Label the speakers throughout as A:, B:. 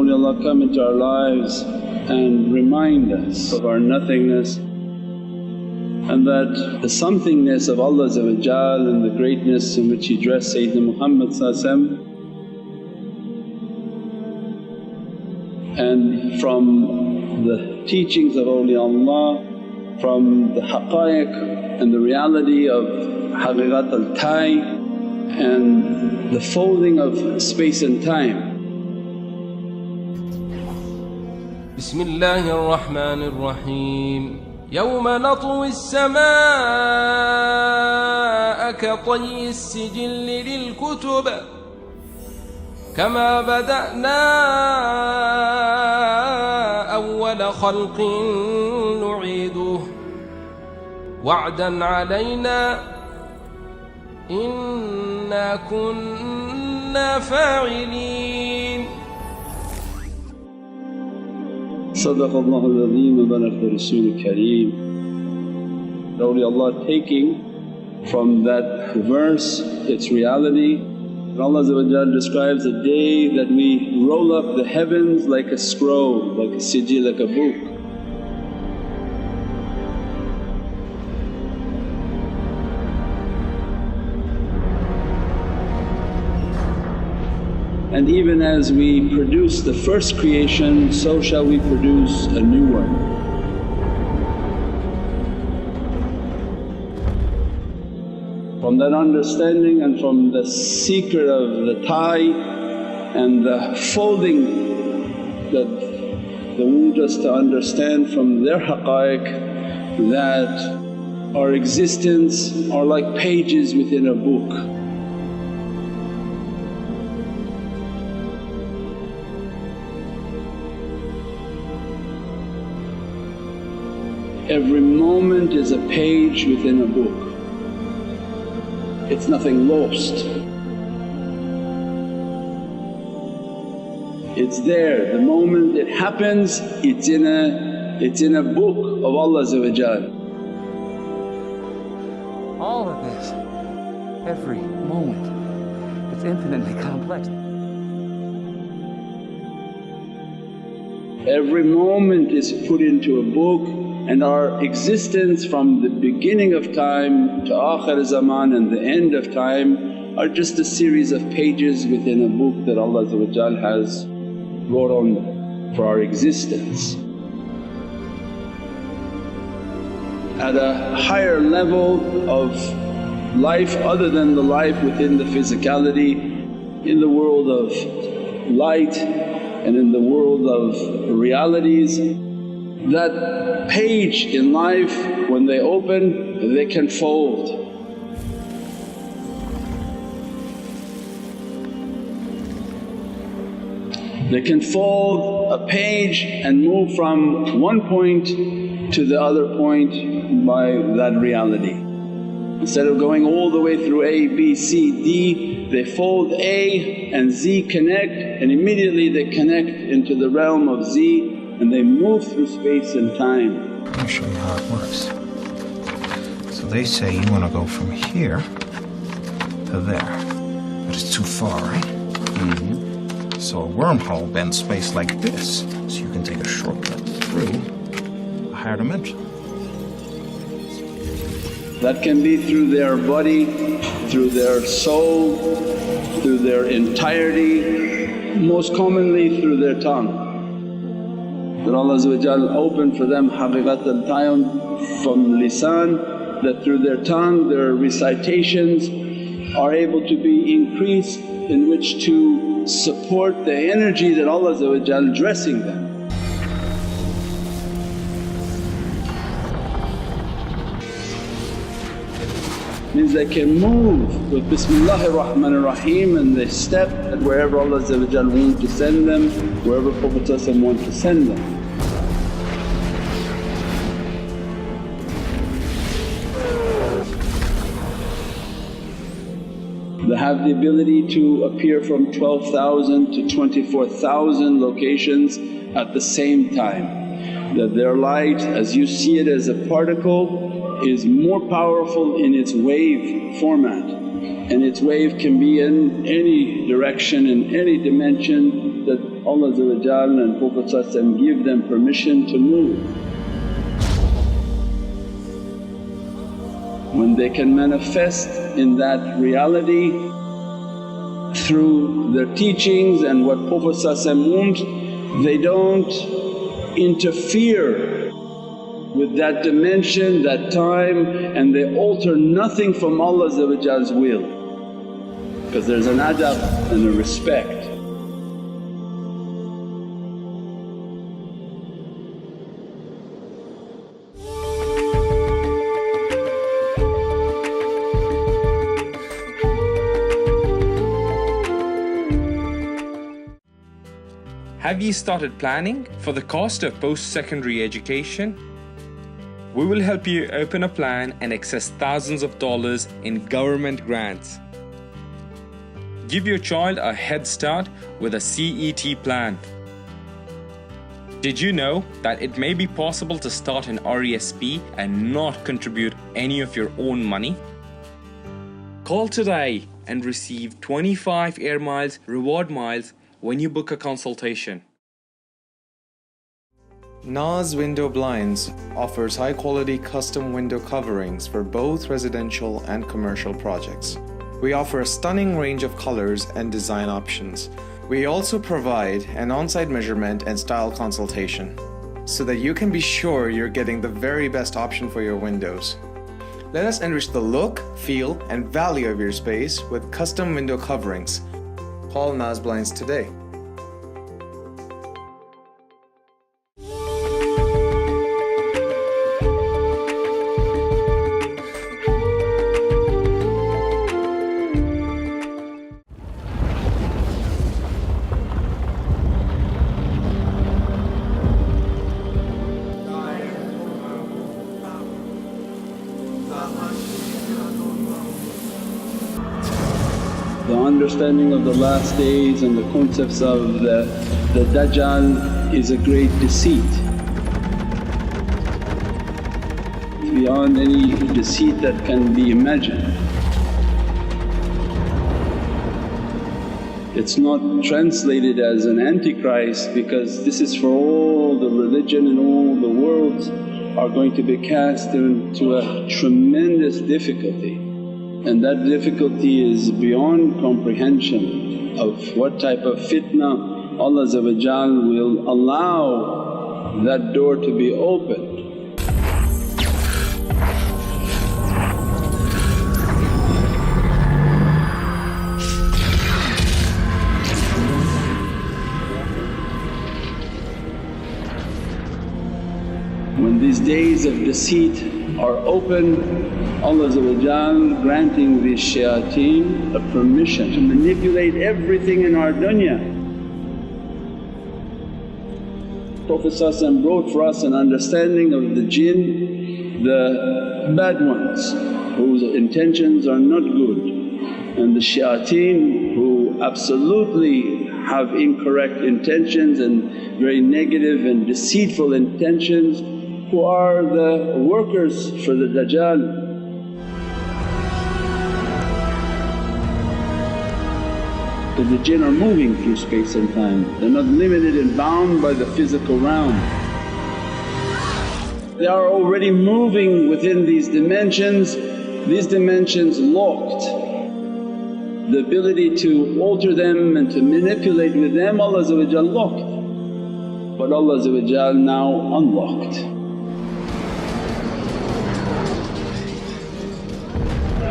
A: awliyaullah come into our lives and remind us of our nothingness, and that the somethingness of Allah and the greatness in which He dressed Sayyidina Muhammad, and from the teachings of awliyaullah, from the haqqaiq and the reality of haqiqat al-tay and the folding of space and time.
B: Bismillahir Rahmanir Rahim. يوم نطوي السماء كطي السجل للكتب كما بدأنا أول خلق نعيده وعدا علينا إنا كنا فاعلين.
A: صدق Allahu al-Azim wa balaga Rasul al-Kareem. Awliyaullah taking from that verse its reality, and Allah describes a day that we roll up the heavens like a scroll, like a sijil, like a book. And even as we produce the first creation, so shall we produce a new one. From that understanding and from the secret of the tie and the folding that they want us to understand from their haqqaiq, that our existence are like pages within a book. Every moment is a page within a book, it's nothing lost. It's there, the moment it happens it's in a book of Allah.
C: All of this, every moment, it's infinitely complex.
A: Every moment is put into a book, and our existence from the beginning of time to akhir zaman and the end of time are just a series of pages within a book that Allah has wrote on for our existence. At a higher level of life other than the life within the physicality, in the world of light and in the world of realities, that page in life when they open they can fold. They can fold a page and move from one point to the other point by that reality. Instead of going all the way through A, B, C, D, they fold A and Z connect, and immediately they connect into the realm of Z and they move through space and time.
D: Let me show you how it works. So they say you want to go from here to there, but it's too far, right? So a wormhole bends space like this, so you can take a shortcut through a higher dimension.
A: That can be through their body, through their soul, through their entirety, most commonly through their tongue. That Allah opened for them haqiqat al-tayyun from lisan, that through their tongue their recitations are able to be increased in which to support the energy that Allah dressing them. Means they can move with Bismillahir Rahmanir Rahim and they step at wherever Allah want to send them, wherever Prophet want to send them. They have the ability to appear from 12,000 to 24,000 locations at the same time. That their light, as you see it as a particle, is more powerful in its wave format, and its wave can be in any direction, in any dimension, that Allah and Prophet give them permission to move. When they can manifest in that reality through their teachings and what Prophet wants, they don't interfere with that dimension, that time, and they alter nothing from Allah's will, because there's an adab and a respect.
E: Have you started planning for the cost of post-secondary education? We will help you open a plan and access thousands of dollars in government grants. Give your child a head start with a CET plan. Did you know that it may be possible to start an RESP and not contribute any of your own money? Call today and receive 25 air miles reward miles when you book a consultation.
F: Naz Window Blinds offers high-quality custom window coverings for both residential and commercial projects. We offer a stunning range of colors and design options. We also provide an on-site measurement and style consultation so that you can be sure you're getting the very best option for your windows. Let us enrich the look, feel, and value of your space with custom window coverings. Call Naz Blinds today.
A: The understanding of the last days and the concepts of the Dajjal is a great deceit, beyond any deceit that can be imagined. It's not translated as an antichrist because this is for all the religion and all the worlds are going to be cast into a tremendous difficulty. And that difficulty is beyond comprehension of what type of fitna Allah will allow that door to be opened. When these days of deceit are open, Allah granting these shayateen a permission to manipulate everything in our dunya. Prophet brought for us an understanding of the jinn, the bad ones whose intentions are not good, and the shayateen who absolutely have incorrect intentions and very negative and deceitful intentions, who are the workers for the Dajjal. Because the jinn are moving through space and time, they're not limited and bound by the physical realm. They are already moving within these dimensions locked. The ability to alter them and to manipulate with them Allah locked, but Allah now unlocked.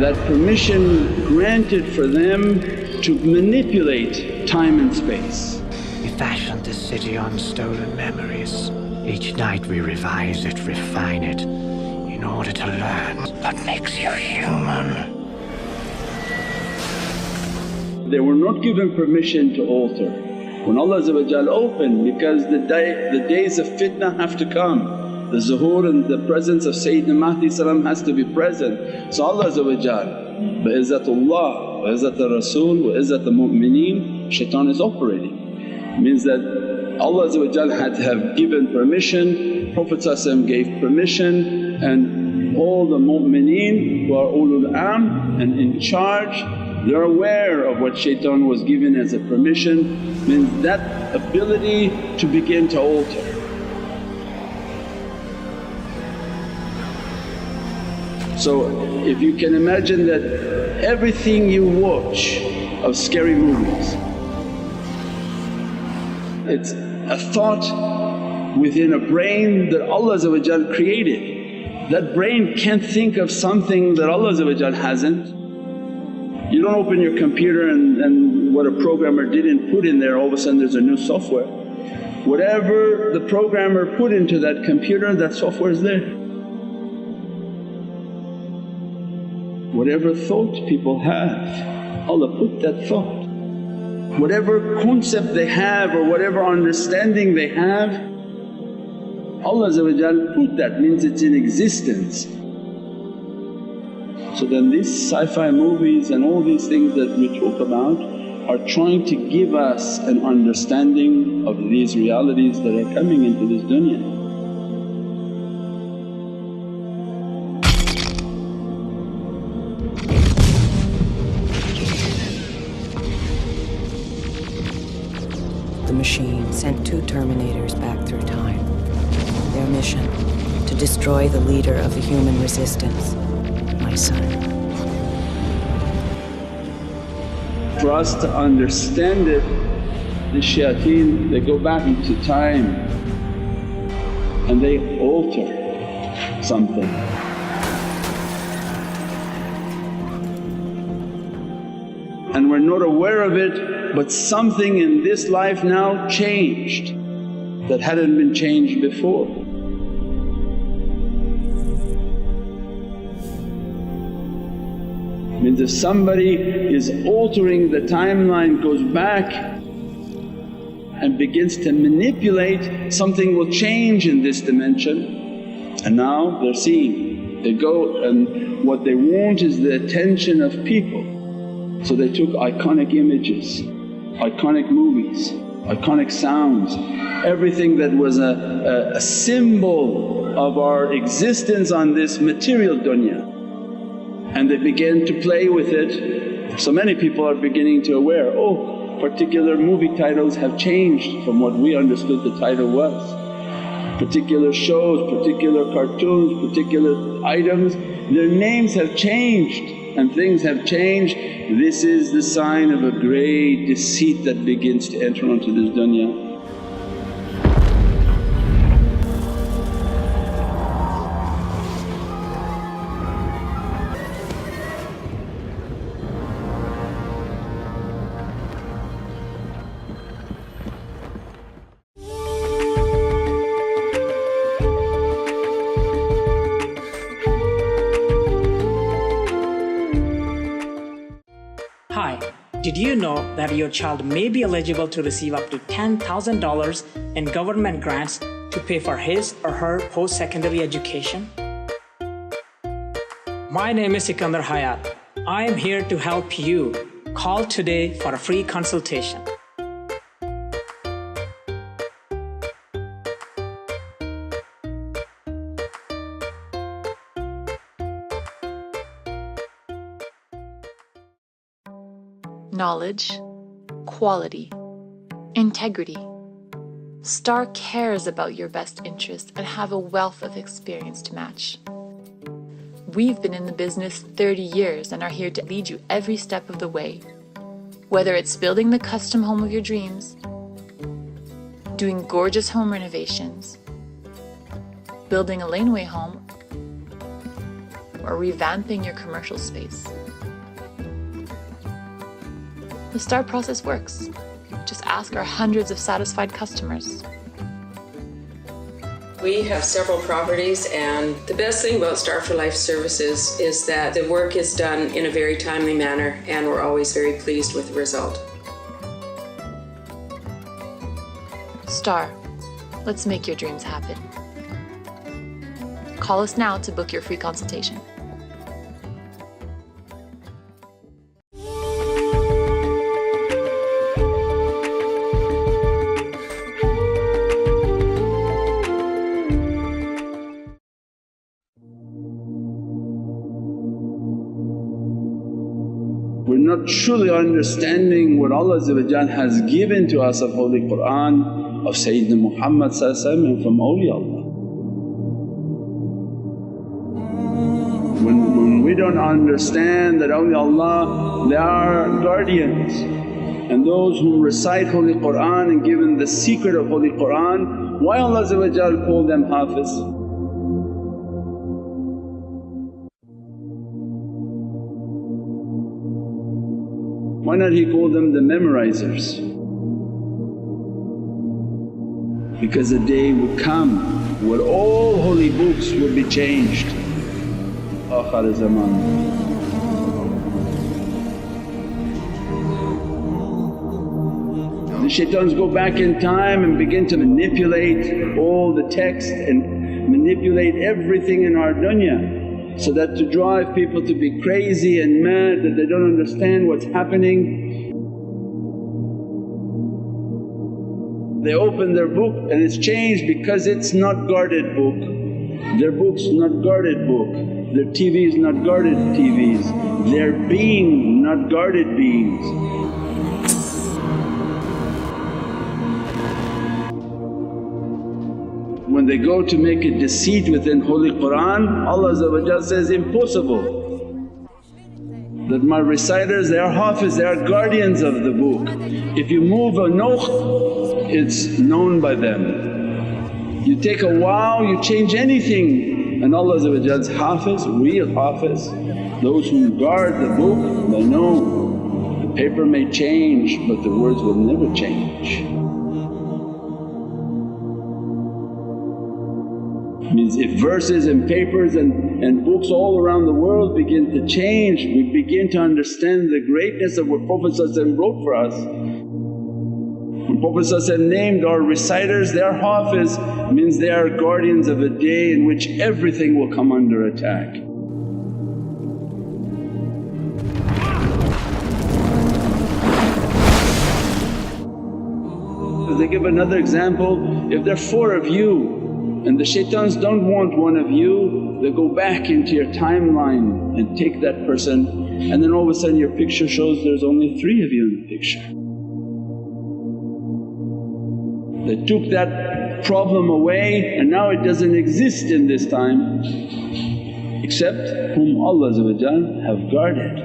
A: That permission granted for them to manipulate time and space.
G: We fashioned this city on stolen memories. Each night we revise it, refine it, in order to learn what makes you human.
A: They were not given permission to alter. When Allah opened, because the days of fitna have to come, the zuhur and the presence of Sayyidina Mahdi has to be present. So Allah bi-izzatullah wa izzat al-Rasul wa izzat al-mu'mineen, shaitan is operating. Means that Allah had to have given permission, Prophet gave permission, and all the mu'mineen who are ulul amr and in charge, They're aware of what shaitan was given as a permission, means that ability to begin to alter. So if you can imagine that everything you watch of scary movies, it's a thought within a brain that Allah created. That brain can't think of something that Allah hasn't. You don't open your computer and what a programmer didn't put in there, all of a sudden there's a new software. Whatever the programmer put into that computer, that software is there. Whatever thought people have, Allah put that thought. Whatever concept they have or whatever understanding they have, Allah put that, means it's in existence. So then these sci-fi movies and all these things that we talk about are trying to give us an understanding of these realities that are coming into this dunya.
H: The machine sent 2 Terminators back through time. Their mission: to destroy the leader of the human resistance, my son.
A: For us to understand it, the shayateen they go back into time and they alter something. And we're not aware of it, but something in this life now changed that hadn't been changed before. Means if somebody is altering the timeline, goes back and begins to manipulate, something will change in this dimension. And now they're seeing, they go and what they want is the attention of people. So they took iconic images, iconic movies, iconic sounds, everything that was a symbol of our existence on this material dunya, and they began to play with it. So many people are beginning to aware, oh, particular movie titles have changed from what we understood the title was. Particular shows, particular cartoons, particular items, their names have changed and things have changed. This is the sign of a great deceit that begins to enter onto this dunya.
I: Hi, did you know that your child may be eligible to receive up to $10,000 in government grants to pay for his or her post-secondary education? My name is Sikandar Hayat. I am here to help you. Call today for a free consultation.
J: Knowledge, quality, integrity. STAR cares about your best interest and have a wealth of experience to match. We've been in the business 30 years and are here to lead you every step of the way. Whether it's building the custom home of your dreams, doing gorgeous home renovations, building a laneway home, or revamping your commercial space. The STAR process works. Just ask our hundreds of satisfied customers.
K: We have several properties, and the best thing about Star for Life services is that the work is done in a very timely manner, and we're always very pleased with the result.
J: STAR, let's make your dreams happen. Call us now to book your free consultation.
A: We're not not truly understanding what Allah has given to us of Holy Qur'an, of Sayyidina Muhammad and from awliyaullah. When we don't understand that awliyaullah, they are guardians, and those who recite Holy Qur'an and given the secret of Holy Qur'an, why Allah call them Hafiz? Why not He call them the memorizers? Because a day would come where all holy books would be changed. Akhir zaman. The shaitans go back in time and begin to manipulate all the text and manipulate everything in our dunya, so that to drive people to be crazy and mad that they don't understand what's happening. They open their book and it's changed because it's not guarded book. Their book's not guarded book, their TV's not guarded TVs, their being not guarded beings. When they go to make a deceit within Holy Qur'an, Allah says, impossible. That my reciters, they are hafiz, they are guardians of the book. If you move a nokh, it's known by them. You take a wow, you change anything, and Allah's hafiz, real hafiz. Those who guard the book, they know the paper may change but the words will never change. Means if verses and papers and books all around the world begin to change, we begin to understand the greatness of what Prophet wrote for us. When Prophet named our reciters, they are hafiz, means they are guardians of a day in which everything will come under attack. They give another example, if there are 4 of you and the shaitans don't want one of you, they go back into your timeline and take that person, and then all of a sudden your picture shows there's only 3 of you in the picture. They took that problem away and now it doesn't exist in this time except whom Allah have guarded.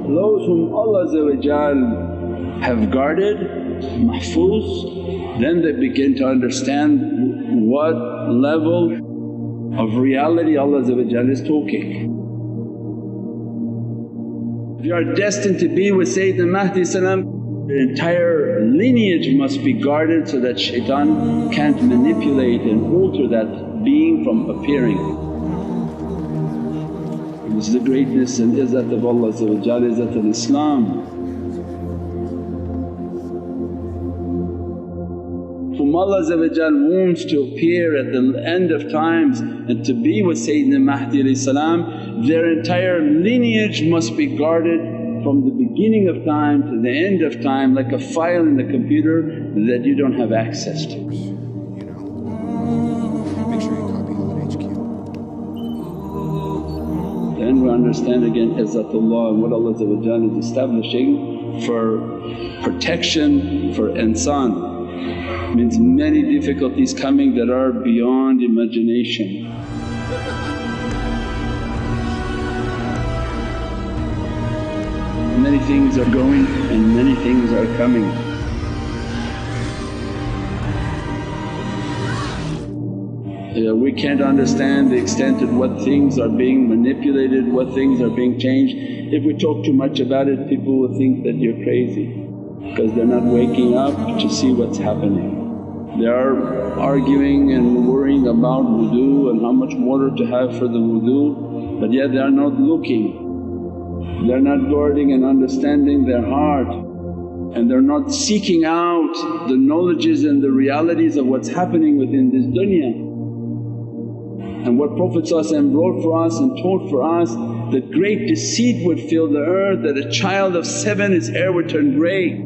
A: Those whom Allah have guarded, mahfuz, then they begin to understand what level of reality Allah is talking. If you are destined to be with Sayyidina Mahdi, the entire lineage must be guarded so that shaitan can't manipulate and alter that being from appearing. This is the greatness and izzat of Allah, izzat al-Islam. Whom Allah wants to appear at the end of times and to be with Sayyidina Mahdi, their entire lineage must be guarded from the beginning of time to the end of time, like a file in the computer that you don't have access to. Then we understand again izzatullah and what Allah is establishing for protection for insan. Means many difficulties coming that are beyond imagination. Many things are going and many things are coming. We can't understand the extent of what things are being manipulated, what things are being changed. If we talk too much about it, people will think that you're crazy because they're not waking up to see what's happening. They are arguing and worrying about wudu and how much water to have for the wudu, but yet they are not looking. They're not guarding and understanding their heart, and they're not seeking out the knowledges and the realities of what's happening within this dunya. And what Prophet brought for us and taught for us, that great deceit would fill the earth, that a child of 7 his hair would turn grey.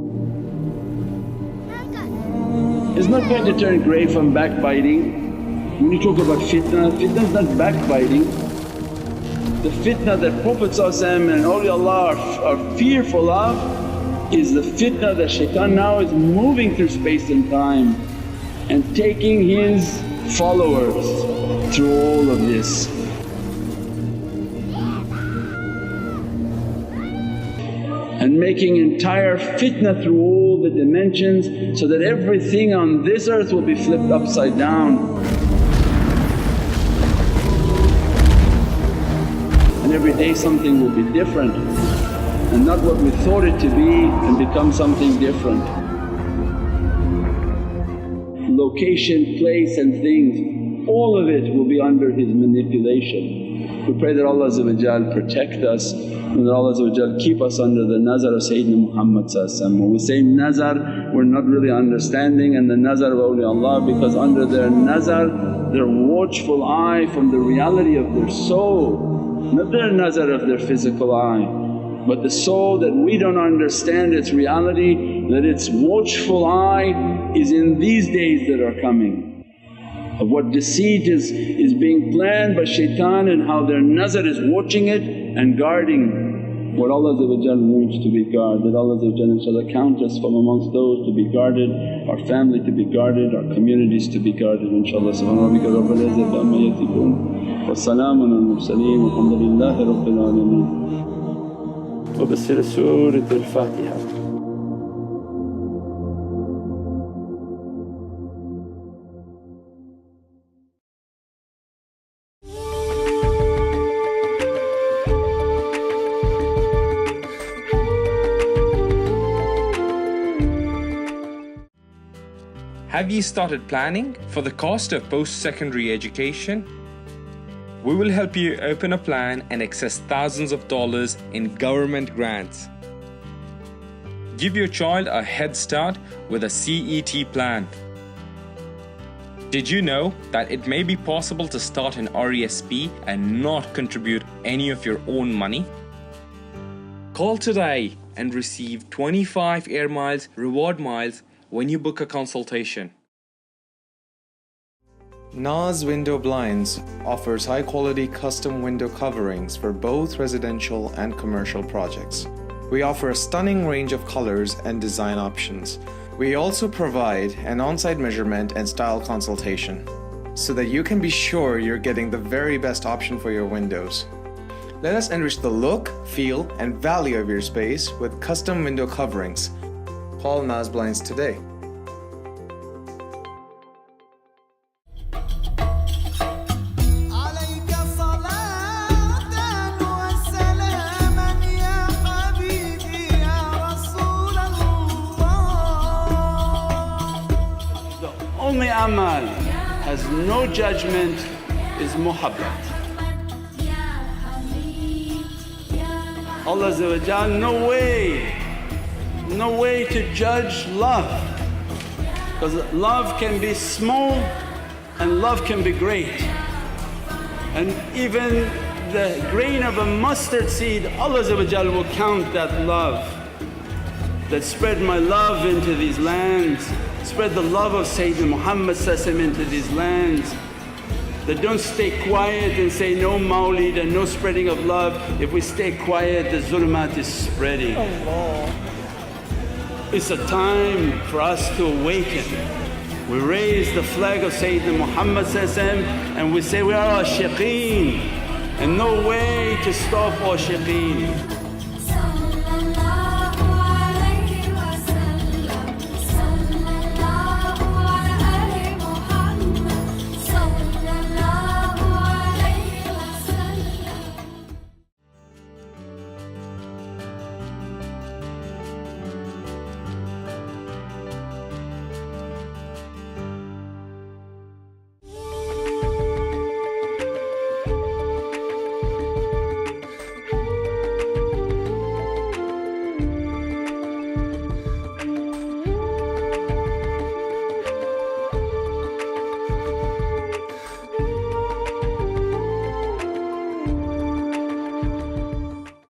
A: is not going to turn grey from backbiting. When you talk about fitna, fitna is not backbiting. The fitna that Prophet and awliyaullah are fearful of is the fitna that shaitan now is moving through space and time and taking his followers through all of this. And making entire fitna through all the dimensions so that everything on this earth will be flipped upside down. And every day something will be different and not what we thought it to be and become something different. Location, place and things, all of it will be under His manipulation. We pray that Allah protect us and that Allah keep us under the nazar of Sayyidina Muhammad. When we say nazar, we're not really understanding, and the nazar of awliyaullah, because under their nazar, their watchful eye from the reality of their soul, not their nazar of their physical eye, but the soul that we don't understand its reality, that its watchful eye is in these days that are coming. Of what deceit is being planned by shaitan and how their nazar is watching it and guarding what Allah wants to be guarded. Allah inshaAllah count us from amongst those to be guarded, our family to be guarded, our communities to be guarded inshaAllah. Subhana rabbika rabbil izzati amma yasifoon wa salaamun al mursaleen walhamdulillahi rabbil alameen. Wa basir Surat al-Fatiha.
E: Have you started planning for the cost of post-secondary education? We will help you open a plan and access thousands of dollars in government grants. Give your child a head start with a CET plan. Did you know that it may be possible to start an RESP and not contribute any of your own money? Call today and receive 25 air miles reward miles when you book a consultation.
F: Naz Window Blinds offers high-quality custom window coverings for both residential and commercial projects. We offer a stunning range of colors and design options. We also provide an on-site measurement and style consultation so that you can be sure you're getting the very best option for your windows. Let us enrich the look, feel, and value of your space with custom window coverings. Call Naz Blinds today.
A: The only amal has no judgment is muhabbat. Allah no way to judge love, because love can be small and love can be great. And even the grain of a mustard seed, Allah will count that love. That spread my love into these lands, spread the love of Sayyidina Muhammad into these lands. That don't stay quiet and say no mawlid and no spreading of love. If we stay quiet, the zulumat is spreading. It's a time for us to awaken. We raise the flag of Sayyidina Muhammad and we say we are ashiqeen, and no way to stop ashiqeen.